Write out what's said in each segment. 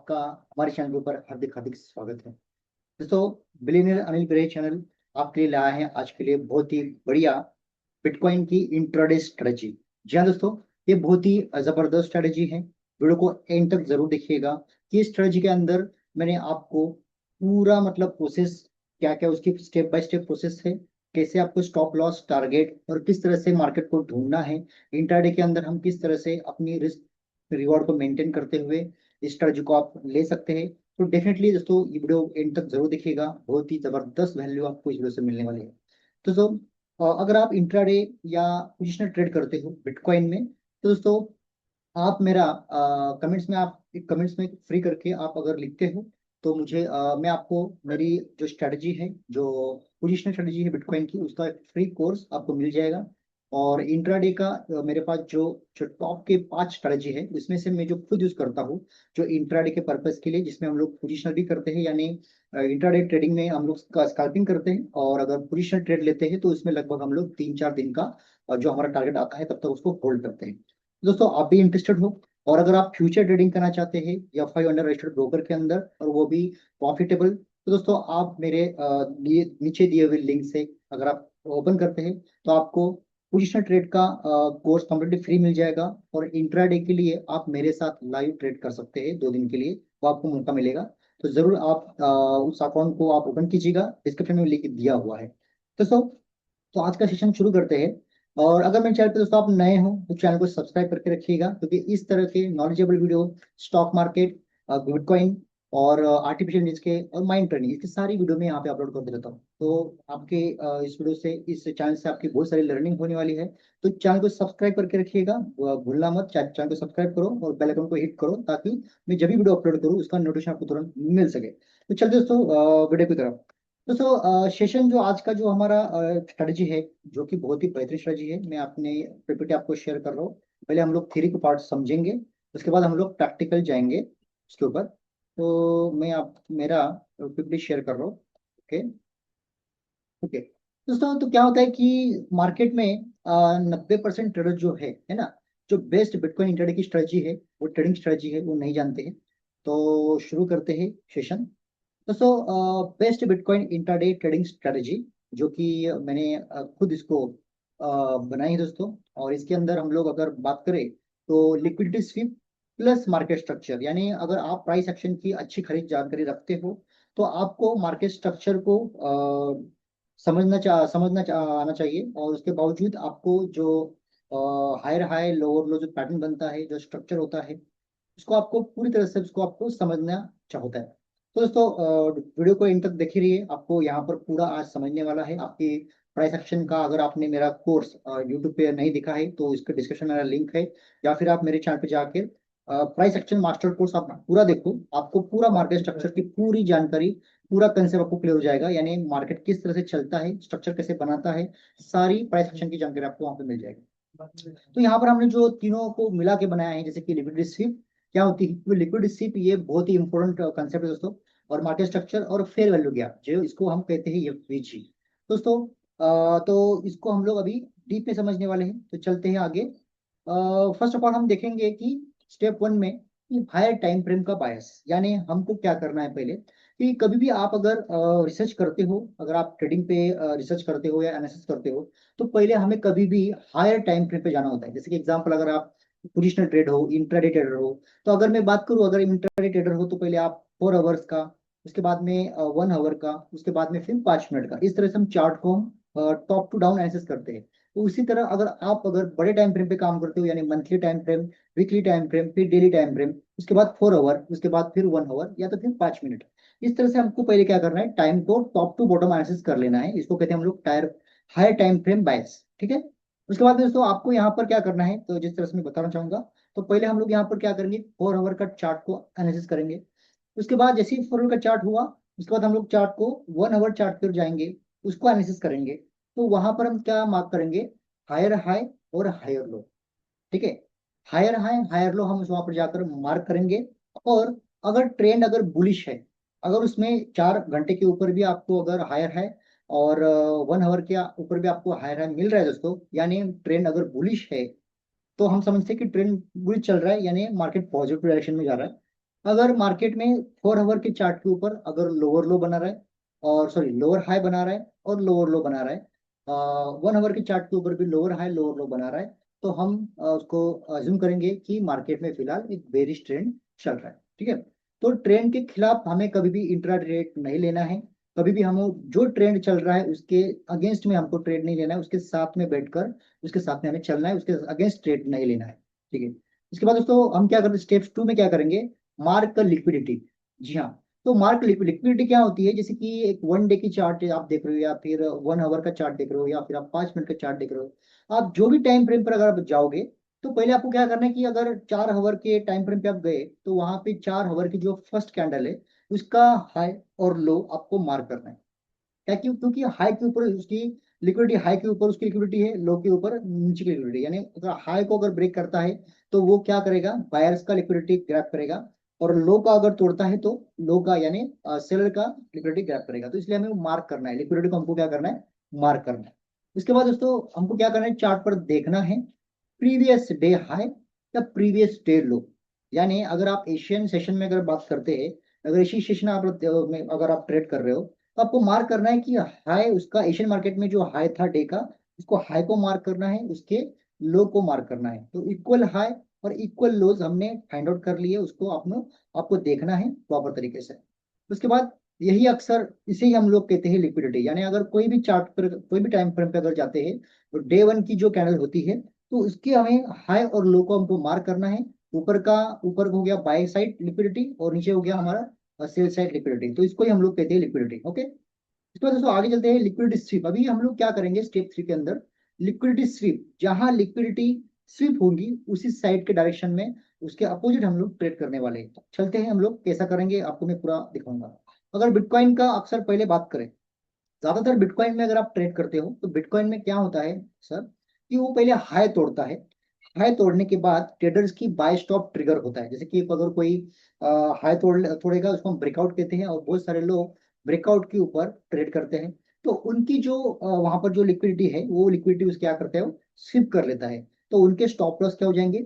आपका हमारे चैनल के ऊपर हार्दिक हार्दिक स्वागत है। दोस्तों, बिलियनियर अनिल ग्रे चैनल आपके लिए लाया है आज के लिए बहुत ही बढ़िया बिटकॉइन की इंट्राडे स्ट्रेटजी। जी हाँ दोस्तों, ये बहुत ही जबरदस्त स्ट्रेटजी है। वीडियो को एंड तक जरूर देखिएगा कि इस स्ट्रेटजी के अंदर मैंने आपको पूरा मतलब प्रोसेस क्या क्या उसकी स्टेप बाय स्टेप प्रोसेस है, कैसे आपको स्टॉप लॉस टारगेट और किस तरह से मार्केट को ढूंढना है, इंट्राडे के अंदर हम किस तरह से अपनी रिस्क रिवॉर्ड को मेंटेन करते हुए इस स्ट्रेटजी को आप ले सकते हैं। तो डेफिनेटली दोस्तों ये वीडियो एंड तक जरूर देखिएगा, बहुत ही जबरदस्त वैल्यू आपको इस वीडियो से मिलने वाली है। तो दोस्तों, अगर आप इंट्राडे या पोजिशनल ट्रेड करते हो बिटकॉइन में, तो दोस्तों आप मेरा कमेंट्स में आप एक कमेंट्स में फ्री करके आप अगर लिखते हो तो मुझे मैं आपको मेरी जो स्ट्रेटजी है, जो पोजिशनल स्ट्रेटजी है बिटकॉइन की, उसका एक फ्री कोर्स आपको मिल जाएगा। और इंट्राडे का मेरे पास जो जो टॉप के 5 स्ट्रेटजी है उसमें से मैं जो खुद यूज करता हूँ, जो इंट्राडे के पर्पस के लिए, जिसमें हम लोग पोजिशनल भी करते हैं, यानी इंट्राडे ट्रेडिंग में हम लोग स्कैल्पिंग करते हैं, और अगर पोजिशनल ट्रेड लेते हैं तो उसमें लगभग हम लोग 3-4 दिन का जो हमारा टारगेट आता है तब तक उसको होल्ड करते हैं। दोस्तों आप भी इंटरेस्टेड हो और अगर आप फ्यूचर ट्रेडिंग करना चाहते हैं या 5 अंडर रजिस्टर्ड ब्रोकर के अंदर, और वो भी प्रॉफिटेबल, तो दोस्तों आप मेरे नीचे दिए हुए लिंक से अगर आप ओपन करते हैं तो आपको पोजिशनल ट्रेड का कोर्स कम्प्लीटली फ्री मिल जाएगा। और इंट्राडे के लिए आप मेरे साथ लाइव ट्रेड कर सकते हैं 2 दिन के लिए, वो आपको मौका मिलेगा। तो जरूर आप उस अकाउंट को आप ओपन कीजिएगा, डिस्क्रिप्शन में लिंक दिया हुआ है। दोस्तों, तो आज का सेशन शुरू करते हैं। और अगर मेरे चैनल पे दोस्तों आप नए हो तो चैनल को सब्सक्राइब करके रखिएगा, क्योंकि इस तरह के knowledgeable video, stock market, bitcoin और आर्टिफिशियल इंटेलिजेंस के और माइंड ट्रेनिंग, इसकी सारी वीडियो मैं यहाँ पे अपलोड करते रहता हूँ। तो आपके इस वीडियो से, इस चैनल से आपकी बहुत सारी लर्निंग होने वाली है। तो चैनल को सब्सक्राइब करके रखिएगा, भूलना मत, चैनल को सब्सक्राइब करो और बेल आइकन को हिट करो, ताकि मैं जब भी वीडियो अपलोड करूँ उसका नोटिफिकेशन आपको तुरंत मिल सके। तो चलते दोस्तों वीडियो की तरफ। दोस्तों सेशन जो आज का जो हमारा स्ट्रेटजी है, जो कि बहुत ही बेहतरीन स्ट्रेटजी है, मैं अपने पीपीटी आपको शेयर कर रहा हूँ। पहले हम लोग थ्योरी को पार्ट समझेंगे, उसके बाद हम लोग प्रैक्टिकल जाएंगे उसके ऊपर। तो मैं आप मेरा पीपीटी शेयर कर रहा हूँ। ओके ओके दोस्तों, तो क्या होता है कि मार्केट में 90% ट्रेडर जो है ना, जो बेस्ट बिटकॉइन इंट्राडे की स्ट्रेटजी है, वो ट्रेडिंग स्ट्रेटजी है, वो नहीं जानते हैं। तो शुरू करते हैं सेशन। दोस्तों, best bitcoin intraday trading strategy, जो कि मैंने खुद इसको बनाई है दोस्तों। और इसके अंदर हम लोग अगर बात करें तो liquidity SVEEP plus market structure, यानी अगर आप प्राइस एक्शन की अच्छी खरीद जानकारी रखते हो तो आपको मार्केट स्ट्रक्चर को आना चाहिए। और उसके बावजूद आपको जो हायर हाई लोअर लो जो पैटर्न बनता है, जो स्ट्रक्चर होता है, उसको आपको पूरी तरह से उसको आपको समझना चाहता है। तो दोस्तों वीडियो को इन तक देखी रहिए, आपको यहाँ पर पूरा आज समझने वाला है। आपकी प्राइस एक्शन का अगर आपने मेरा कोर्स यूट्यूब पे नहीं दिखा है तो इसके डिस्क्रिप्शन में मेरा लिंक है, या फिर आप मेरे चैनल पे जाके प्राइस एक्शन मास्टर कोर्स आप पूरा देखो, आपको पूरा मार्केट स्ट्रक्चर की पूरी जानकारी, पूरा कंसेप्ट आपको क्लियर हो जाएगा, यानी मार्केट किस तरह से चलता है, स्ट्रक्चर कैसे बनाता है, सारी प्राइस एक्शन की जानकारी आपको वहाँ पे मिल जाएगी। तो यहाँ पर हमने जो तीनों को मिला के बनाया है, जैसे कि लिक्विडिटी स्वीप क्या होती है, तो लिक्विडिटी स्वीप ये बहुत ही इंपॉर्टेंट कंसेप्ट है दोस्तों। और मार्केट स्ट्रक्चर और फेयर वैल्यू गैप, जो इसको हम कहते हैं एफवीजी। दोस्तों तो इसको हम लोग अभी डीप में समझने वाले हैं, तो चलते हैं आगे। फर्स्ट ऑफ ऑल हम देखेंगे कि स्टेप 1 में कि हायर टाइम फ्रेम का बायस, यानी हमको क्या करना है पहले, कि कभी भी आप अगर रिसर्च करते हो, अगर आप ट्रेडिंग पे रिसर्च करते हो या एनालिसिस करते हो, तो पहले हमें कभी भी हायर टाइम फ्रेम पे जाना होता है। जैसे कि एग्जांपल, अगर आप पोजिशनल ट्रेड हो, इंट्राडे ट्रेडर हो, तो अगर मैं बात करूं, अगर इंट्राडे ट्रेडर हो तो पहले आप 4 आवर्स का, उसके बाद में 1 आवर का, उसके बाद में फिर 5 मिनट का, इस तरह से हम चार्ट को हम टॉप टू डाउन एनालिसिस करते हैं। तो उसी तरह अगर बड़े टाइम फ्रेम पे काम करते हो, यानी monthly time frame, weekly time frame, फिर डेली टाइम फ्रेम, उसके बाद 4 आवर, उसके बाद फिर 1 आवर, या तो फिर 5 मिनट, इस तरह से हमको पहले क्या करना है, टाइम को टॉप टू बॉटम एनालिसिस कर लेना है। इसको कहते हैं हम लोग टायर हायर टाइम फ्रेम बायस, ठीक है। उसके बाद दोस्तों आपको यहाँ पर क्या करना है, तो जिस तरह से मैं बताना चाहूंगा, तो पहले हम लोग यहाँ पर क्या करेंगे, 4 आवर का चार्ट को एनालिसिस करेंगे। उसके बाद जैसे ही 4 आवर का चार्ट हुआ, उसके बाद हम लोग चार्ट को 1 आवर चार्ट पर जाएंगे, उसको एनालिसिस करेंगे। तो वहां पर हम क्या मार्क करेंगे, हायर हाई और हायर लो, ठीक है। हायर हाई हायर लो हम वहां पर जाकर मार्क करेंगे। और अगर ट्रेंड अगर बुलिश है, अगर उसमें 4 घंटे के ऊपर भी आपको अगर हायर है और 1 आवर के ऊपर भी आपको हायर है मिल रहा है दोस्तों, यानी ट्रेंड अगर बुलिश है, तो हम समझते हैं कि ट्रेंड बुलिश चल रहा है, यानी मार्केट पॉजिटिव डायरेक्शन में जा रहा है। अगर मार्केट में 4 आवर के चार्ट के ऊपर अगर लोअर लो बना रहा है, और सॉरी लोअर हाई बना रहा है और लोअर लो बना रहा है, 1 आवर के चार्ट के ऊपर भी लोअर हाई लोअर लो बना रहा है, तो हम उसको अज्यूम करेंगे कि मार्केट में फिलहाल एक बेरिश ट्रेंड चल रहा है। ठीक है, तो ट्रेंड के खिलाफ हमें कभी भी इंट्रा ट्रेड नहीं लेना है। कभी भी हम जो ट्रेंड चल रहा है उसके अगेंस्ट में हमको ट्रेड नहीं लेना है, उसके साथ में बैठकर उसके साथ में हमें चलना है, उसके अगेंस्ट ट्रेड नहीं लेना है। ठीक है, इसके बाद दोस्तों हम क्या करते हैं, स्टेप 2 में क्या करेंगे, मार्क लिक्विडिटी। जी हाँ, तो मार्क लिक्विडिटी क्या होती है, जैसे कि एक 1 डे की चार्ट आप देख रहे हो, या फिर 1 आवर का चार्ट देख रहे हो, या फिर आप 5 मिनट का चार्ट देख रहे हो, आप जो भी टाइम फ्रेम पर अगर आप जाओगे, तो पहले आपको क्या करना है कि अगर 4 आवर के टाइम फ्रेम पे आप गए, तो वहां पे 4 आवर की जो फर्स्ट कैंडल है उसका हाई और लो आपको मार्क करना है। क्या क्यों, क्योंकि हाई के ऊपर उसकी लिक्विडिटी, हाई के ऊपर उसकी लिक्विडिटी है, लो के ऊपर नीचे की लिक्विडिटी, यानी अगर हाई को अगर ब्रेक करता है तो वो क्या करेगा, बायर्स का लिक्विडिटी ग्रैब करेगा, और लो का अगर तोड़ता है तो लो का यानी सेलर का लिक्विडिटी ग्रैब करेगा। तो इसलिए हमें मार्क करना है, लिक्विडिटी को हमको क्या करना है, मार्क करना है। उसके बाद दोस्तों हमको क्या करना है, चार्ट पर देखना है प्रीवियस डे हाई या प्रीवियस डे लो। यानी अगर आप एशियन सेशन में अगर बात करते हैं, अगर एशियन सेशन आप में अगर आप ट्रेड कर रहे हो, तो आपको मार्क करना है कि हाई उसका एशियन मार्केट में जो हाई था डे का, उसको हाई को मार्क करना है, उसके लो को मार्क करना है। तो इक्वल हाई और इक्वल लोज हमने फाइंड आउट कर लिए, उसको आपको देखना है प्रॉपर तरीके से। उसके बाद यही अक्सर इसे ही हम लोग कहते हैं लिक्विडिटी। यानी अगर कोई भी चार्ट पर कोई भी टाइम फ्रेम पे अगर जाते हैं, तो डे 1 की जो कैंडल होती है, तो उसके हमें हाई और लो को हमको मार्क करना है। ऊपर हो गया बाय साइड लिक्विडिटी, और नीचे हो गया हमारा सेल साइड लिक्विडिटी। तो इसको ही हम लोग कहते हैं लिक्विडिटी। ओके, इसके बाद दोस्तों आगे चलते हैं, लिक्विडिटी स्वीप। अभी हम लोग क्या करेंगे स्टेप 3 के अंदर, लिक्विडिटी स्वीप। जहां लिक्विडिटी स्वीप होगी उसी साइड के डायरेक्शन में उसके अपोजिट हम लोग ट्रेड करने वाले हैं। चलते हैं हम लोग कैसा करेंगे, आपको मैं पूरा दिखाऊंगा। अगर बिटकॉइन का अक्सर पहले बात करें, ज्यादातर बिटकॉइन में अगर आप ट्रेड करते हो तो बिटकॉइन में क्या होता है सर, कि वो पहले हाई तोड़ता है। हाई तोड़ने के बाद ट्रेडर्स की बाय स्टॉप ट्रिगर होता है। जैसे कि अगर कोई हाई तोड़ेगा, उसको हम ब्रेकआउट कहते हैं, और बहुत सारे लोग ब्रेकआउट के ऊपर ट्रेड करते हैं। तो उनकी जो वहां पर जो लिक्विडिटी है, वो लिक्विडिटी उसके क्या करता है, वो स्विप कर लेता है। तो उनके स्टॉप लॉस क्या हो जाएंगे,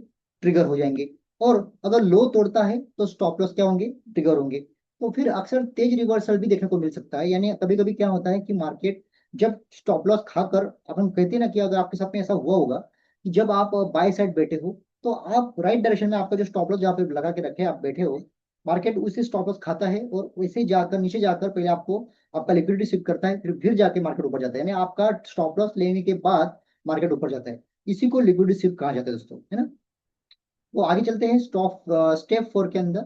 ट्रिगर हो जाएंगे। और अगर लो तोड़ता है तो स्टॉप लॉस क्या होंगे, ट्रिगर होंगे। तो फिर अक्सर तेज रिवर्सल भी देखने को मिल सकता है। यानी कभी कभी क्या होता है कि मार्केट जब स्टॉप लॉस खाकर, अपन कहते हैं ना कि अगर आपके साथ में ऐसा हुआ होगा कि जब आप बाय साइड बैठे हो, तो आप राइट डायरेक्शन में आपका जो स्टॉप लॉस जहाँ पे लगा के रखे आप बैठे हो, मार्केट उसी स्टॉप लॉस खाता है, और वैसे जाकर नीचे जाकर पहले आपको आपका लिक्विडिटी स्विप करता है, फिर जाके मार्केट ऊपर जाता है। यानी आपका स्टॉप लॉस लेने के बाद मार्केट ऊपर जाता है। इसी को लिक्विडिटी स्विप कहा जाता है दोस्तों, है ना। वो आगे चलते हैं स्टेप 4 के अंदर,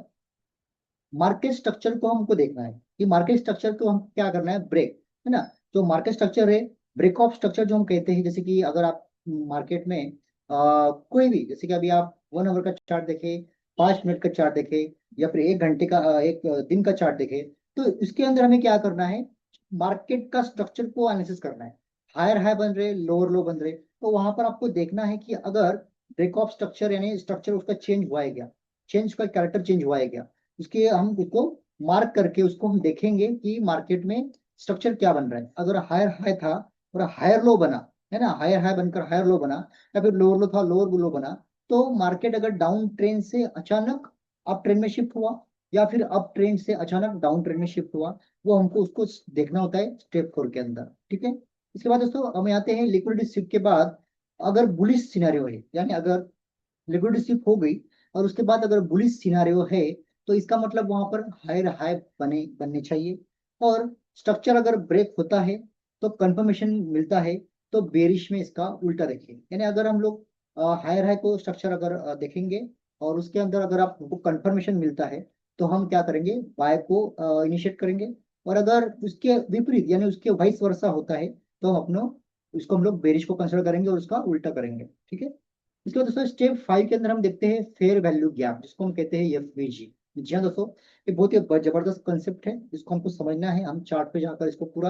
मार्केट स्ट्रक्चर को हमको देखना है कि मार्केट स्ट्रक्चर को हम क्या करना है, ब्रेक, है ना। जो मार्केट स्ट्रक्चर है, ब्रेक ऑफ स्ट्रक्चर जो हम कहते हैं, जैसे कि अगर आप मार्केट में कोई भी, जैसे कि अभी आप 1 आवर का चार्ट देखे, 5 मिनट का चार्ट देखे, या फिर 1 घंटे का एक दिन का चार्ट देखे, तो इसके अंदर हमें क्या करना है, मार्केट का स्ट्रक्चर को एनालिसिस करना है। हायर हाई बन रहे, लोअर लो बन रहे, तो वहां पर आपको देखना है कि अगर ब्रेक ऑफ स्ट्रक्चर यानी स्ट्रक्चर उसका चेंज हुआ है क्या, चेंज का कैरेक्टर चेंज हुआ है क्या, उसके हम उसको मार्क करके उसको हम देखेंगे कि मार्केट में स्ट्रक्चर क्या बन रहा है। अगर हायर हाई था और हायर लो बना, है ना, हायर हाई बनकर हायर लो बना, या फिर लोअर लो था लोअर लो बना, तो मार्केट अगर डाउन ट्रेंड से अचानक अप ट्रेंड में शिफ्ट हुआ, या फिर अप ट्रेंड से अचानक डाउन ट्रेंड में शिफ्ट हुआ, वो हमको उसको देखना होता है स्टेप 4 के अंदर। ठीक है, इसके बाद दोस्तों हम आते हैं लिक्विडिटी शिफ्ट के बाद, अगर बुलिश सिनेरियो है, यानी अगर लिक्विडिटी शिफ्ट हो गई और उसके बाद अगर बुलिश सिनारियो है, तो इसका मतलब वहां पर हायर हाई बनने चाहिए। और स्ट्रक्चर अगर ब्रेक होता है तो कंफर्मेशन मिलता है, तो बेरिश में इसका उल्टा देखिए। यानी अगर हम लोग हायर हाई को स्ट्रक्चर अगर देखेंगे, और उसके अंदर अगर आपको कंफर्मेशन मिलता है, तो हम क्या करेंगे, बाय को इनिशिएट करेंगे। और अगर उसके विपरीत यानी उसके वाइस वर्सा होता है, तो हम अपना उसको हम लोग बेरिश को कंसिडर करेंगे और उसका उल्टा करेंगे। ठीक है, इसके बाद दोस्तों स्टेप 5 के अंदर हम देखते हैं फेयर वैल्यू गैप, जिसको हम कहते हैं एफवीजी। जी हाँ दोस्तों, ये बहुत ही जबरदस्त कंसेप्ट है, इसको हमको समझना है। हम चार्ट पे जाकर इसको पूरा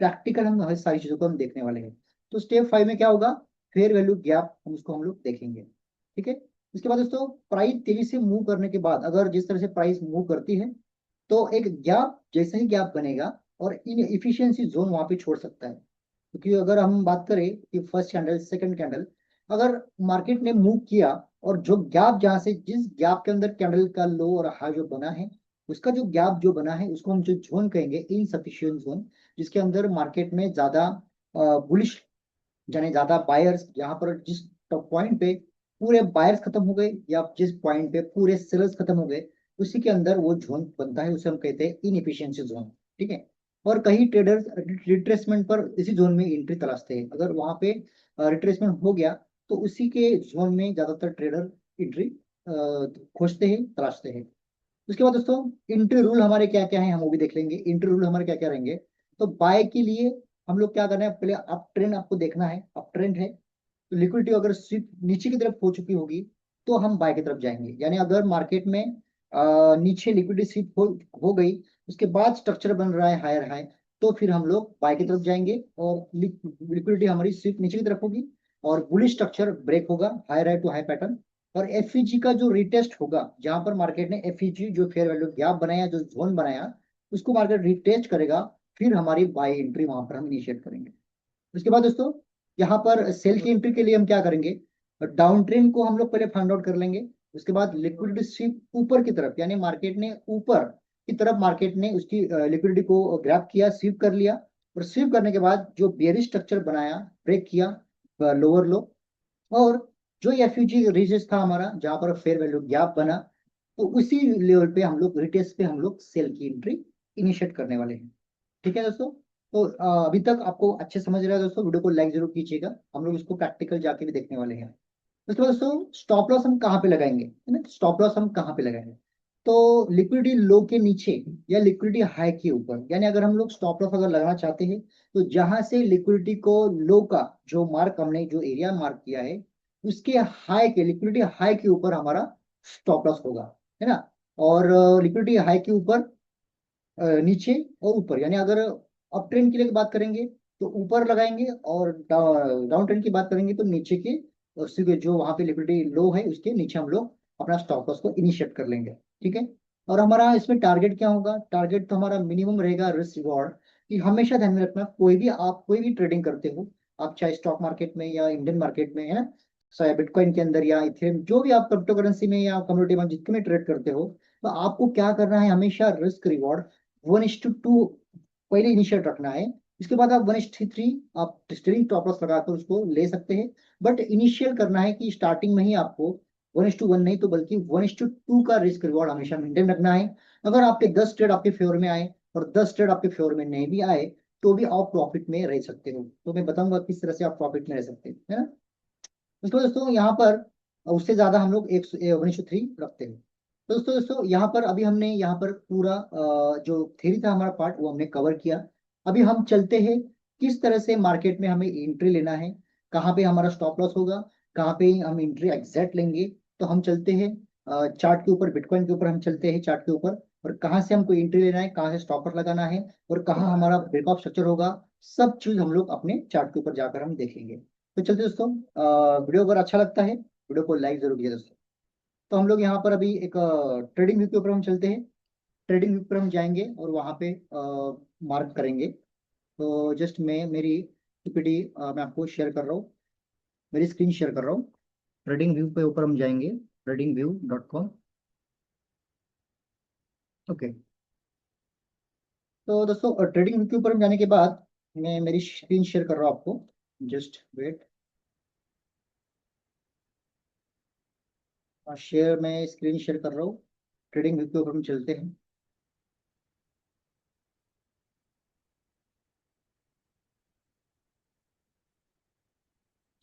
प्रैक्टिकल हम हर सारी चीजों को हम देखने वाले हैं। तो स्टेप 5 में क्या होगा, फेयर वैल्यू गैप, हम लोग देखेंगे। ठीक है, इसके बाद दोस्तों प्राइस तेजी से मूव करने के बाद, अगर जिस तरह से प्राइस मूव करती है, तो एक गैप, जैसे ही गैप बनेगा और इन इफिशियंसी जोन वहां पे छोड़ सकता है। क्योंकि अगर हम बात करें कि फर्स्ट कैंडल सेकंड कैंडल, अगर मार्केट ने मूव किया और जो गैप जहां से जिस गैप के अंदर कैंडल का लो और हाई जो बना है, उसका जो गैप जो बना है उसको हम जो जोन कहेंगे इनसफिशियंट जोन, जिसके अंदर मार्केट में ज्यादा बुलिश यानी ज्यादा बायर्स, जहां पर जिस पॉइंट पे पूरे बायर्स खत्म हो गए या जिस पॉइंट पे पूरे सेलर्स खत्म हो गए, उसी के अंदर वो जोन बनता है, उसे हम कहते हैं इनएफिशिएंसी जोन। ठीक है। और कई ट्रेडर्स रिट्रेसमेंट पर इसी जोन में एंट्री तलाशते हैं। अगर वहां पे रिट्रेसमेंट हो गया तो उसी के जोन में ज्यादातर ट्रेडर एंट्री खोजते हैं, तलाशते हैं। उसके बाद दोस्तों इंट्री रूल हमारे क्या क्या है, हम वो भी देख लेंगे। इंट्री रूल हमारे क्या क्या रहेंगे। तो बाय के लिए हम लोग क्या करना है, पहले अप ट्रेंड आपको देखना है, अप ट्रेंड है तो लिक्विडिटी अगर सिर्फ नीचे की तरफ हो चुकी होगी तो हम बाय की तरफ जाएंगे। यानी अगर मार्केट में नीचे लिक्विडिटी सिर्फ हो गई, उसके बाद स्ट्रक्चर बन रहा है हायर हाई, तो फिर हम लोग बाय की तरफ जाएंगे और लिक्विडिटी हमारी सिर्फ नीचे की तरफ होगी और बुलिश स्ट्रक्चर ब्रेक होगा, higher high to high pattern. और एफईजी का जो रिटेस्ट होगा, जहां पर मार्केट ने एफईजी जो फेयर वैल्यू गैप बनाया, जो जोन बनाया, उसको मार्केट रिटेस्ट करेगा, फिर हमारी बाय एंट्री वहां पर हम इनिशिएट करेंगे। उसके बाद दोस्तों यहाँ पर सेल की एंट्री के लिए हम क्या करेंगे, डाउन ट्रेंड को हम लोग पहले फाइंड आउट कर लेंगे। उसके बाद लिक्विडिटी स्वीप ऊपर की तरफ, यानी मार्केट ने ऊपर की तरफ मार्केट ने उसकी लिक्विडिटी को ग्रैब किया, स्वीप कर लिया, और स्वीप करने के बाद जो बेयरिश स्ट्रक्चर बनाया, ब्रेक किया लोअर लो, और जो एफयूजी रीजेस था हमारा जहां पर फेयर वैल्यू गैप बना, तो उसी लेवल पे हम लोग रिटेस्ट पे हम लोग सेल की एंट्री इनिशिएट करने वाले हैं। ठीक है दोस्तों। तो अभी तक आपको अच्छे समझ रहा है दोस्तों, वीडियो को लाइक जरूर कीजिएगा, हम लोग इसको प्रैक्टिकल जाके भी देखने वाले हैं। उसके बाद दोस्तों स्टॉप लॉस हम कहाँ पे लगाएंगे, है ना, स्टॉप लॉस हम कहाँ पे लगाएंगे। तो लिक्विडिटी लो के नीचे या लिक्विडिटी हाई के ऊपर, यानी अगर हम लोग स्टॉप लॉस अगर लगाना चाहते हैं तो जहां से लिक्विडिटी को लो का जो मार्क हमने जो एरिया मार्क किया है, उसके हाई के लिक्विडिटी हाई के ऊपर हमारा स्टॉप लॉस होगा, है ना। और लिक्विडिटी हाई के ऊपर नीचे और ऊपर, यानी अगर अप ट्रेंड के लिए बात करेंगे तो ऊपर लगाएंगे, और डाउन ट्रेंड की बात करेंगे तो नीचे के उसी के जो वहां पे लिक्विडिटी लो है उसके नीचे हम लोग अपना स्टॉप लॉस को इनिशिएट कर लेंगे। ठीक है। और हमारा इसमें टारगेट क्या होगा, टारगेट तो हमारा मिनिमम रहेगा रिस्क रिवॉर्ड, कि हमेशा ध्यान में रखना, कोई भी आप कोई भी ट्रेडिंग करते हो, आप चाहे स्टॉक मार्केट में या इंडियन मार्केट में, है ना, चाहे बिटकॉइन के अंदर या इथेरियम, जो भी आप क्रिप्टो करेंसी में या कम्युनिटी में जितने में ट्रेड करते हो, तो आपको क्या करना है, हमेशा रिस्क रिवॉर्ड 1:2 पहले इनिशिएट रखना है। इसके बाद आप 1:3 आप स्टिलिंग टॉप लॉस लगाकर उसको ले सकते हैं। बट इनिशियल करना है कि स्टार्टिंग में ही आपको 1:1 नहीं तो बल्कि 1:2 का रिस्क रिवॉर्ड हमेशा मेंटेन रखना है। अगर आपके 10 ट्रेड आपके फेवर में आए और 10 ट्रेड आपके फेवर में नहीं भी आए, तो भी आप प्रॉफिट में रह सकते हो। तो मैं बताऊंगा किस तरह से आप प्रॉफिट में रह सकते हैं, है ना। दोस्तों दोस्तों यहाँ पर उससे ज्यादा हम लोग 1:3 रखते हैं। तो दोस्तों दोस्तों यहाँ पर अभी हमने यहाँ पर पूरा जो थ्योरी था हमारा पार्ट वो हमने कवर किया। अभी हम चलते हैं किस तरह से मार्केट में हमें एंट्री लेना है, कहाँ पे हमारा स्टॉप लॉस होगा, कहाँ पे हम एंट्री एग्जैक्ट लेंगे। तो हम चलते हैं चार्ट के ऊपर, बिटकॉइन के ऊपर हम चलते हैं चार्ट के ऊपर, और कहाँ से हमको एंट्री लेना है, कहाँ से स्टॉप लॉस लगाना है, और कहाँ हमारा ब्रेकऑफ स्ट्रक्चर होगा, सब चीज हम लोग अपने चार्ट के ऊपर जाकर हम देखेंगे। तो चलते दोस्तों, वीडियो अगर अच्छा लगता है वीडियो को लाइक जरूर कीजिए दोस्तों। तो हम लोग यहाँ पर अभी एक ट्रेडिंग व्यू के ऊपर हम चलते हैं। ट्रेडिंग व्यू पर हम जाएंगे और वहाँ पे मार्क करेंगे। तो जस्ट मैं मेरी पीपीटी मैं आपको शेयर कर रहा हूँ, मेरी स्क्रीन शेयर कर रहा हूँ। ट्रेडिंग व्यू पे ऊपर हम जाएंगे, tradingview.com। ओके। तो दोस्तों ट्रेडिंग व्यू के ऊपर हम जाने के बाद मैं मेरी स्क्रीन शेयर कर रहा हूँ आपको, जस्ट वेट। शेयर मैं स्क्रीन शेयर कर रहा हूँ। ट्रेडिंग व्यू के ऊपर हम चलते हैं।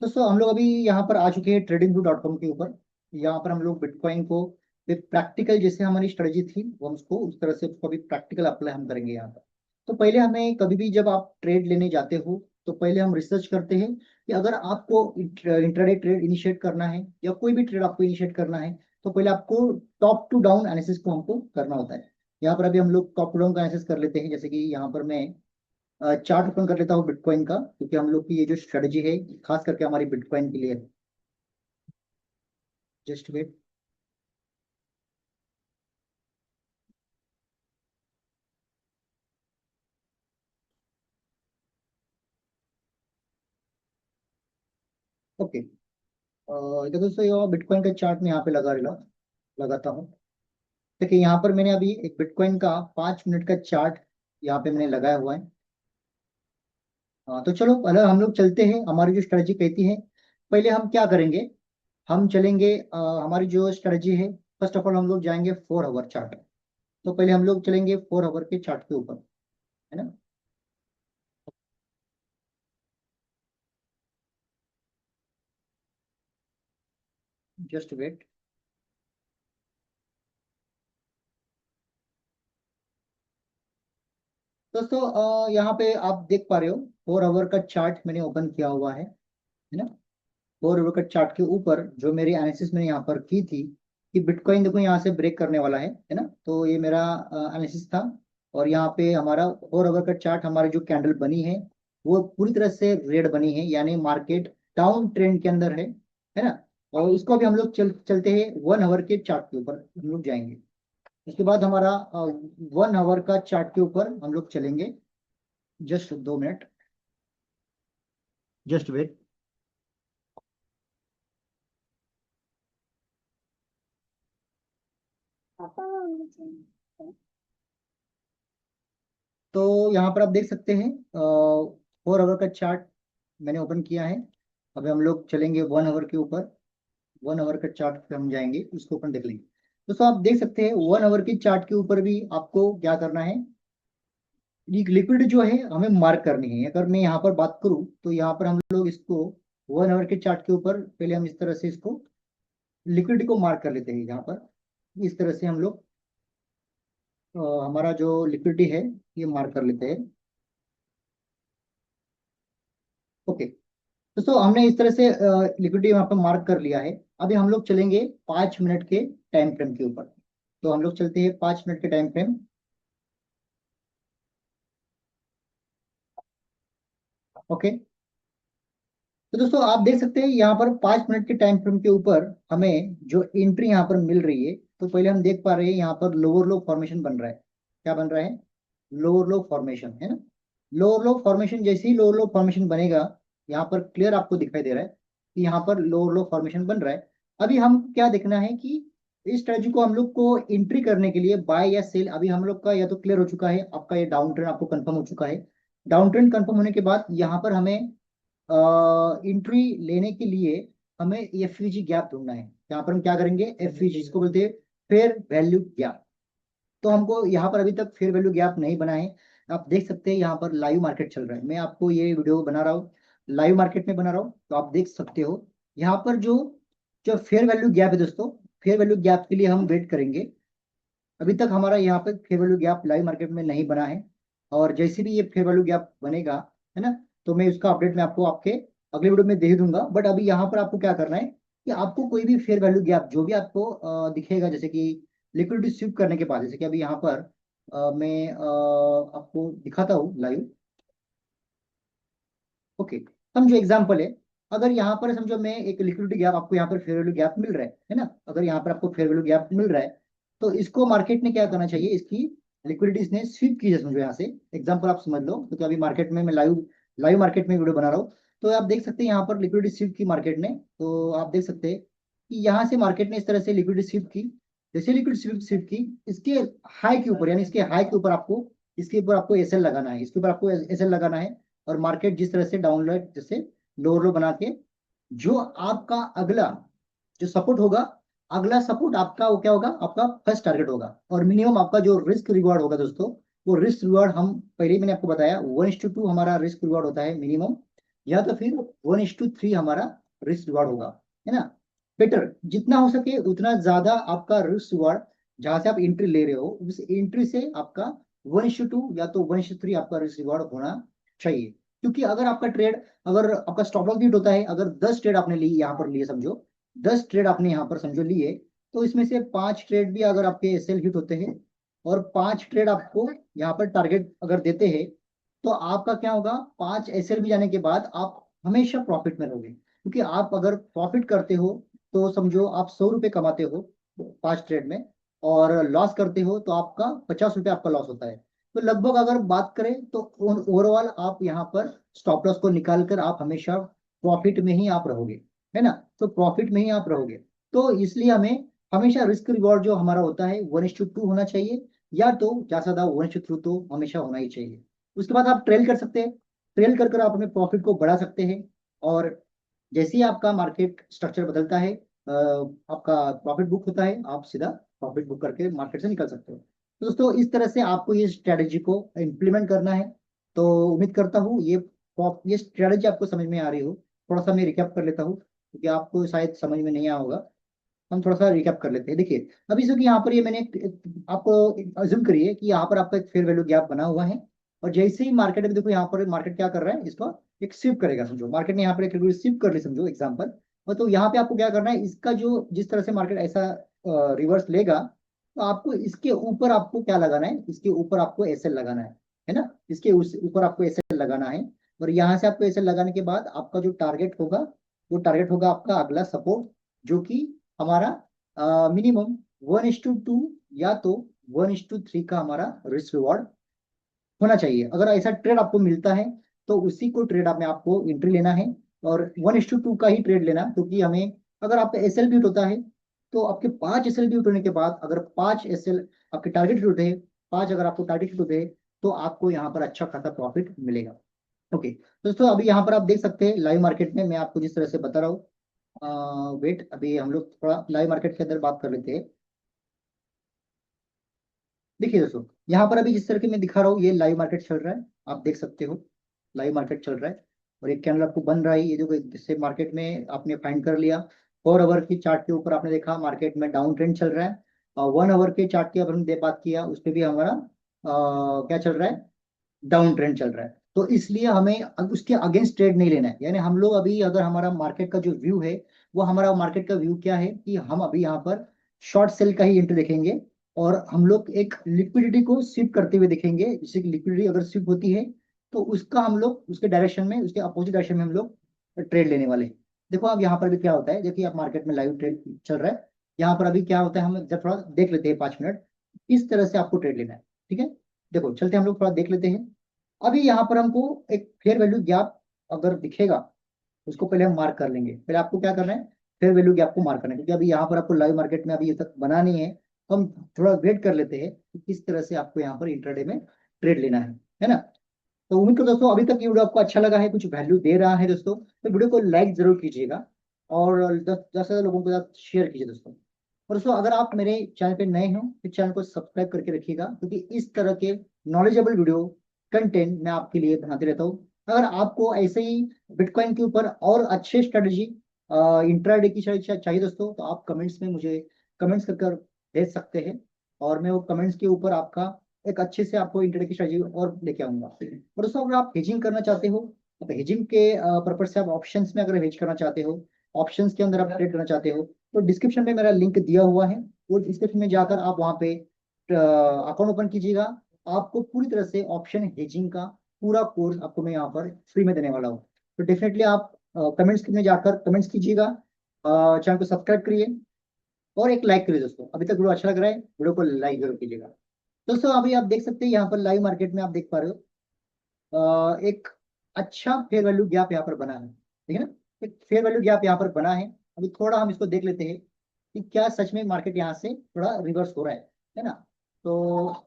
दोस्तों हम लोग अभी यहाँ पर आ चुके हैं tradingview.com के ऊपर। यहाँ पर हम लोग बिटकॉइन को प्रैक्टिकल, जैसे हमारी स्ट्रेटजी थी वो हम उसको उस तरह से उसको अभी प्रैक्टिकल अप्लाई हम करेंगे यहाँ पर। तो पहले हमें कभी भी जब आप ट्रेड लेने जाते हो तो पहले हम रिसर्च करते हैं कि अगर आपको इंट्राडे ट्रेड इनिशिएट करना है या कोई भी ट्रेड आपको इनिशिएट करना है, तो पहले आपको टॉप टू डाउन एनालिसिस को हमको करना होता है। यहाँ पर अभी हम लोग टॉप टू डाउन का एनालिसिस कर लेते हैं। जैसे कि यहाँ पर मैं चार्ट ओपन कर लेता हूँ बिटकॉइन का, क्योंकि हम लोग की ये जो स्ट्रेटजी है खास करके हमारी बिटकॉइन के लिए है। Just wait. ओके। देखो दोस्तों, ये बिटकॉइन का चार्ट में यहाँ पे लगाता हूँ। देखिए यहाँ पर मैंने अभी एक बिटकॉइन का 5 मिनट का चार्ट यहाँ पे मैंने लगाया हुआ है। तो चलो पहले हम लोग चलते हैं, हमारी जो स्ट्रेटजी कहती है। पहले हम क्या करेंगे, हम चलेंगे हमारी जो स्ट्रेटजी है, फर्स्ट ऑफ ऑल हम लोग जाएंगे 4 आवर चार्ट। तो पहले हम लोग चलेंगे 4 आवर के चार्ट के ऊपर, है ना। Just wait. दोस्तों यहाँ पे आप देख पा रहे हो 4 आवर का चार्ट मैंने ओपन किया हुआ है ना। 4 आवर का चार्ट के ऊपर जो मेरी एनालिसिस मैंने यहाँ पर की थी कि बिटकॉइन देखो यहाँ से ब्रेक करने वाला है ना। तो ये मेरा एनालिसिस था। और यहाँ पे हमारा 4 आवर का चार्ट, हमारी जो कैंडल बनी है वो पूरी तरह से रेड बनी है, यानी मार्केट डाउन ट्रेंड के अंदर है ना। और इसको अभी हम लोग चलते हैं 1 आवर के चार्ट के ऊपर हम लोग जाएंगे। उसके बाद हमारा 1 आवर का चार्ट के ऊपर हम लोग चलेंगे। Just 2 minute, just wait. तो यहाँ पर आप देख सकते हैं 4 आवर का चार्ट मैंने ओपन किया है। अभी हम लोग चलेंगे 1 आवर के ऊपर। 1 आवर का चार्ट पे हम जाएंगे, उसको ओपन देख लेंगे। दोस्तों आप देख सकते हैं 1 आवर की चार्ट के ऊपर भी आपको क्या करना है, लिक्विड जो है हमें मार्क करनी है। अगर मैं यहाँ पर बात करूँ तो यहाँ पर हम लोग इसको 1 आवर के चार्ट के ऊपर पहले हम इस तरह से इसको लिक्विड को मार्क कर लेते हैं। यहाँ पर इस तरह से हम लोग हमारा जो लिक्विडिटी है ये मार्क कर लेते हैं। ओके दोस्तों, हमने इस तरह से लिक्विडिटी यहाँ पर मार्क कर लिया है। अभी हम लोग चलेंगे 5 मिनट के टाइम फ्रेम के ऊपर। तो हम लोग चलते हैं 5 मिनट के टाइम फ्रेम। ओके, तो दोस्तों आप देख सकते हैं यहाँ पर 5 मिनट के टाइम फ्रेम के ऊपर हमें जो एंट्री यहाँ पर मिल रही है। तो पहले हम देख पा रहे हैं यहाँ पर लोअर लो फॉर्मेशन बन रहा है। क्या बन रहा है? लोअर लो फॉर्मेशन, है ना। लोअर लो फॉर्मेशन, जैसे ही लोअर लो फॉर्मेशन बनेगा, यहाँ पर क्लियर आपको दिखाई दे रहा है कि यहाँ पर लोअर लो फॉर्मेशन बन रहा है। अभी हम क्या देखना है कि इस स्ट्रेटजी को हम लोग को एंट्री करने के लिए बाय या सेल, अभी हम लोग का या तो क्लियर हो चुका है, आपका ये डाउन ट्रेंड आपको कंफर्म हो चुका है। डाउन ट्रेंड कंफर्म होने के बाद यहाँ पर हमें एंट्री लेने के लिए हमें एफवीजी गैप ढूंढना है। यहाँ पर हम क्या करेंगे, एफवीजी इसको बोलते हैं फेयर वैल्यू गैप। तो हमको यहाँ पर अभी तक फेयर वैल्यू गैप नहीं बना है। आप देख सकते हैं यहाँ पर लाइव मार्केट चल रहा है, मैं आपको ये वीडियो बना रहा हूँ, लाइव मार्केट में बना रहा हूँ। तो आप देख सकते हो यहाँ पर जो जो फेयर वैल्यू गैप है दोस्तों, फेयर वैल्यू गैप के लिए हम वेट करेंगे। अभी तक हमारा यहाँ पे fair value gap live market में नहीं बना है। और जैसे भी ये फेयर वैल्यू गैप बनेगा, है ना, तो मैं उसका अपडेट मैं आपको आपके अगले वीडियो में दे दूंगा। बट अभी यहाँ पर आपको क्या करना है कि आपको कोई भी फेयर वैल्यू गैप जो भी आपको दिखेगा, जैसे कि लिक्विडिटी स्वीप करने के बाद, जैसे कि अभी यहाँ पर मैं आपको दिखाता हूँ लाइव। ओके, समझो एग्जाम्पल है, अगर यहाँ पर समझो मैं एक लिक्विडिटी गैप, आपको यहाँ पर फेयर वैल्यू गैप मिल रहा है ना। अगर यहाँ पर आपको फेयर वैल्यू गैप मिल रहा है तो इसको मार्केट ने क्या करना चाहिए, इसकी लिक्विडिटी इसने स्वीप की है, समझो यहाँ से एग्जाम्पल आप समझ लो। क्योंकि अभी मार्केट में मैं लाइव लाइव मार्केट में वीडियो बना रहा हूँ। तो आप देख सकते हैं यहाँ पर लिक्विडिटी स्वीप की मार्केट ने। तो आप देख सकते हैं कि यहाँ से मार्केट ने इस तरह से लिक्विडिटी स्वीप की। जैसे लिक्विड स्वीप स्वीप की, इसके हाई के ऊपर, यानी इसके हाई के ऊपर आपको, इसके ऊपर आपको एसएल लगाना है, इसके ऊपर आपको एसएल लगाना है। और मार्केट जिस तरह से डाउनलाइट जैसे लोअर लो बना के, जो आपका अगला जो सपोर्ट होगा, अगला सपोर्ट आपका वो क्या होगा, आपका फर्स्ट टारगेट होगा। और मिनिमम आपका जो रिस्क रिवार्ड होगा दोस्तों, वो रिस्क रिवार्ड हम पहले ही मैंने आपको बताया 1:2 हमारा रिस्क रिवार्ड होता है मिनिमम, या तो फिर 1:3 हमारा रिस्क रिवार्ड होगा, है ना। बेटर जितना हो सके उतना ज्यादा आपका रिस्क रिवार्ड, जहां से आप एंट्री ले रहे हो उस एंट्री से आपका 1:2 या तो 1:3 आपका रिस्क रिवार्ड होना चाहिए। क्योंकि अगर आपका ट्रेड, अगर आपका स्टॉप लॉस हिट होता है, अगर 10 ट्रेड आपने ली यहाँ पर लिए समझो, 10 ट्रेड आपने यहाँ पर समझो लिए, तो इसमें से 5 ट्रेड भी अगर आपके एसएल हिट होते हैं और 5 ट्रेड आपको यहाँ पर टारगेट अगर देते हैं, तो आपका क्या होगा, 5 एसएल भी जाने के बाद आप हमेशा प्रॉफिट में रहोगे। क्योंकि आप अगर प्रॉफिट करते हो तो समझो आप 100 रुपये कमाते हो 5 ट्रेड में, और लॉस करते हो तो आपका 50 रुपये आपका लॉस होता है। तो लगभग अगर बात करें तो ओवरऑल आप यहाँ पर स्टॉप लॉस को निकाल कर आप हमेशा प्रॉफिट में ही आप रहोगे। है ना, तो प्रॉफिट में ही आप रहोगे। तो इसलिए हमें हमेशा रिस्क रिवॉर्ड जो हमारा होता है 1:2 होना चाहिए, या तो ज्यादा से ज्यादा 1:3 तो हमेशा होना ही चाहिए। उसके बाद आप ट्रेल कर सकते हैं, ट्रेल कर कर आप अपने प्रॉफिट को बढ़ा सकते हैं। और जैसे ही आपका मार्केट स्ट्रक्चर बदलता है, आपका प्रॉफिट बुक होता है, आप सीधा प्रॉफिट बुक करके मार्केट से निकल सकते हो। तो दोस्तों इस तरह से आपको ये स्ट्रेटेजी को इम्प्लीमेंट करना है। तो उम्मीद करता हूँ ये स्ट्रेटेजी आपको समझ में आ रही हो। थोड़ा सा मैं रिकैप कर लेता हूँ, क्योंकि आपको शायद समझ में नहीं आया होगा। हम थोड़ा सा रिकैप कर लेते हैं। देखिए, अभी जो कि यहाँ पर ये मैंने आपको अज्यूम करिए कि यहाँ पर आपका एक फेयर वैल्यू गैप बना हुआ है। और जैसे ही मार्केट में देखो, यहाँ पर मार्केट क्या कर रहा है, इसको एक स्विप करेगा समझो, मार्केट ने यहाँ पर एक स्विप कर ली समझो एग्जाम्पल। और तो यहाँ पे आपको क्या करना है, इसका जो जिस तरह से मार्केट ऐसा रिवर्स लेगा, तो आपको इसके ऊपर आपको क्या लगाना है, इसके ऊपर आपको एसएल लगाना है ना, इसके ऊपर आपको एसएल लगाना है। और यहाँ से आपको एसएल लगाने के बाद आपका जो टारगेट होगा, वो टारगेट होगा आपका अगला सपोर्ट, जो कि हमारा मिनिमम 1:2 या तो 1:3 का हमारा रिस्क रिवॉर्ड होना चाहिए। अगर ऐसा ट्रेड आपको मिलता है, तो उसी को ट्रेड में आपको एंट्री लेना है, और 1:2 का ही ट्रेड लेना, क्योंकि हमें अगर आपका एसएल बीट होता है, तो आपके 5 एसएल बीट होने के बाद अगर 5 एसएल आपके टारगेट हिट होते हैं, 5 अगर आपको टारगेट हिट होते हैं, तो आपको यहाँ पर अच्छा खासा प्रॉफिट मिलेगा। ओके दोस्तों, अभी यहाँ पर आप देख सकते हैं लाइव मार्केट में मैं आपको जिस तरह से बता रहा हूँ। वेट, अभी हम लोग थोड़ा लाइव मार्केट के अंदर बात कर लेते हैं। देखिए दोस्तों, यहाँ पर अभी जिस तरह के मैं दिखा रहा हूँ, ये लाइव मार्केट चल रहा है, आप देख सकते हो लाइव मार्केट चल रहा है। और एक कैंडल आपको बन रहा है, ये जो जिससे मार्केट में आपने फाइंड कर लिया। 4 आवर की चार्ट के ऊपर आपने देखा मार्केट में डाउन ट्रेंड चल रहा है। 1 आवर के चार्ट की अगर हमने बात किया, उस पर भी हमारा क्या चल रहा है, डाउन ट्रेंड चल रहा है। तो इसलिए हमें उसके अगेंस्ट ट्रेड नहीं लेना है। यानी हम लोग अभी अगर हमारा मार्केट का जो व्यू है, वो हमारा मार्केट का व्यू क्या है कि हम अभी यहाँ पर शॉर्ट सेल का ही एंट्री देखेंगे। और हम लोग एक लिक्विडिटी को स्विप करते हुए देखेंगे, जैसे कि लिक्विडिटी अगर स्विप होती है, तो उसका हम लोग उसके डायरेक्शन में, उसके अपोजिट डायरेक्शन में हम लोग ट्रेड लेने वाले हैं। देखो अब यहाँ पर भी क्या होता है, देखिए आप मार्केट में लाइव ट्रेड चल रहा है। यहाँ पर अभी क्या होता है, हम जब थोड़ा देख लेते हैं 5 मिनट, इस तरह से आपको ट्रेड लेना है। ठीक है, देखो चलते हैं, हम लोग थोड़ा देख लेते हैं। अभी यहाँ पर हमको एक फेयर वैल्यू गैप अगर दिखेगा, उसको पहले हम मार्क कर लेंगे। पहले आपको क्या करना है, फेयर वैल्यू गैप को मार्क करना है, क्योंकि अभी यहाँ पर आपको लाइव मार्केट में अभी ये तक बना नहीं है। तो हम थोड़ा वेट कर लेते हैं कि किस तरह से आपको यहाँ पर इंट्राडे में ट्रेड लेना है ना। तो उम्मीद करो दोस्तों, अभी तक ये वीडियो आपको अच्छा लगा है, कुछ वैल्यू दे रहा है दोस्तों, तो वीडियो को लाइक जरूर कीजिएगा, और 10 से लोगों के साथ शेयर कीजिए दोस्तों। और दोस्तों अगर आप मेरे चैनल पे नए हो, तो चैनल को सब्सक्राइब करके रखिएगा, क्योंकि इस तरह के नॉलेजेबल वीडियो कंटेंट मैं आपके लिए बनाते रहता हूँ। अगर आपको ऐसे ही बिटकॉइन के ऊपर और अच्छे स्ट्रेटजी इंट्राडे की चाहिए दोस्तों, तो आप कमेंट्स में मुझे कमेंट्स कर भेज सकते हैं, और मैं वो कमेंट्स के ऊपर आपका एक अच्छे से आपको इंट्राडे की स्ट्रेटजी और लेके आऊंगा। और दोस्तों अगर आप हेजिंग करना चाहते हो, तो हेजिंग के पर्पज से आप ऑप्शंस में अगर हेज करना चाहते हो, ऑप्शंस के अंदर आप ट्रेड करना चाहते हो, तो डिस्क्रिप्शन में मेरा लिंक दिया हुआ है, वो डिस्क्रिप्शन में जाकर आप वहाँ पे अकाउंट ओपन कीजिएगा। आपको पूरी तरह से ऑप्शन हेजिंग का पूरा कोर्स आपको मैं यहाँ पर फ्री में देने वाला हूँ। तो डेफिनेटली आप कमेंट्स में जाकर कमेंट्स कीजिएगा, चैनल को सब्सक्राइब करिए, और एक लाइक करिए दोस्तों। अभी तक वीडियो अच्छा लग रहा है, वीडियो को लाइक जरूर कीजिएगा। दोस्तों अभी आप देख सकते हैं यहाँ पर लाइव मार्केट में आप देख पा रहे हो, एक अच्छा फेयर वैल्यू गैप यहाँ पर बना है, ठीक है ना। एक फेयर वैल्यू गैप यहाँ पर बना है। अभी थोड़ा हम इसको देख लेते हैं कि क्या सच में मार्केट यहाँ से थोड़ा रिवर्स हो रहा है ना। तो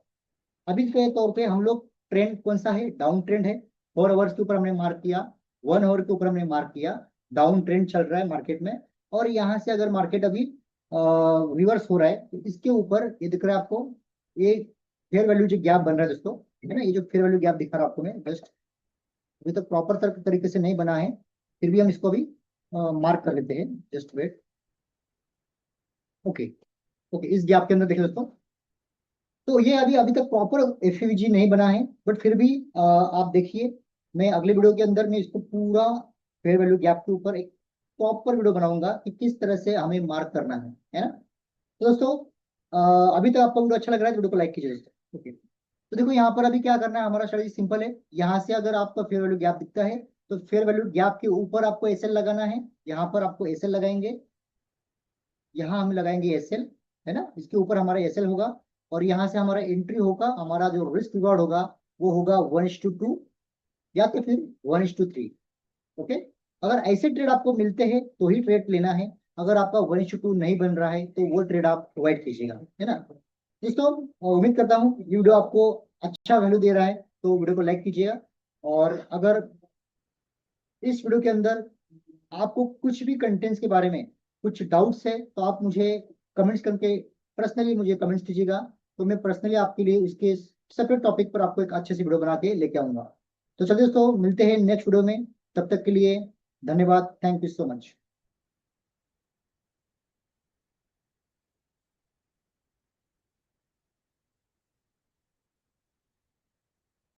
अभी के तौर पे हम लोग, ट्रेंड कौन सा है, डाउन ट्रेंड है। 4 आवर्स के ऊपर हमने मार्क किया, 1 आवर के ऊपर हमने मार्क किया, डाउन ट्रेंड चल रहा है मार्केट में। और यहाँ से अगर मार्केट अभी रिवर्स हो रहा है, तो इसके ऊपर ये दिख रहा है आपको, ये फेयर वैल्यू जो गैप बन रहा है दोस्तों, है ना, ये जो फेयर वैल्यू गैप दिखा रहा हूं आपको मैं जस्ट, अभी तक प्रॉपर तरीके से नहीं बना है, फिर भी हम इसको अभी मार्क कर लेते हैं, जस्ट वेट। ओके, ओके, इस गैप के अंदर देखिए दोस्तों, तो ये अभी अभी तक प्रॉपर एफयूजी नहीं बना है, बट फिर भी आप देखिए, मैं अगले वीडियो के अंदर मैं इसको पूरा फेयर वैल्यू गैप के ऊपर एक प्रॉपर वीडियो बनाऊंगा कि किस तरह से हमें मार्क करना है ना। तो दोस्तों अभी तक आपको वीडियो अच्छा लग रहा है, तो वीडियो को लाइक कीजिए दोस्तों। ओके, तो देखो यहाँ पर अभी क्या करना है, हमारा स्ट्रेटजी सिंपल है। यहाँ से अगर आपका फेयर वैल्यू गैप दिखता है, तो फेयर वैल्यू गैप के ऊपर आपको एसएल लगाना है। यहाँ पर आपको एसएल लगाएंगे, यहाँ हम लगाएंगे एसएल, है ना, इसके ऊपर हमारा एसएल होगा। और यहाँ से हमारा एंट्री होगा, हमारा जो रिस्क रिवॉर्ड होगा, वो होगा 1:2 या तो फिर 1:3। ओके, अगर ऐसे ट्रेड आपको मिलते हैं तो ही ट्रेड लेना है, अगर आपका 1:2 नहीं बन रहा है तो वो ट्रेड आप अवॉइड कीजिएगा, है ना। दोस्तों उम्मीद करता हूँ ये वीडियो आपको अच्छा वैल्यू दे रहा है, तो वीडियो को लाइक कीजिएगा। और अगर इस वीडियो के अंदर आपको कुछ भी कंटेंट्स के बारे में कुछ डाउट्स है तो आप मुझे कमेंट्स करके पर्सनली मुझे कमेंट्स कीजिएगा, तो मैं पर्सनली आपके लिए इसके सेपरेट टॉपिक पर आपको एक अच्छे से वीडियो बना के लेके आऊंगा। तो चलिए दोस्तों मिलते हैं नेक्स्ट वीडियो में, तब तक के लिए धन्यवाद, थैंक यू सो मच।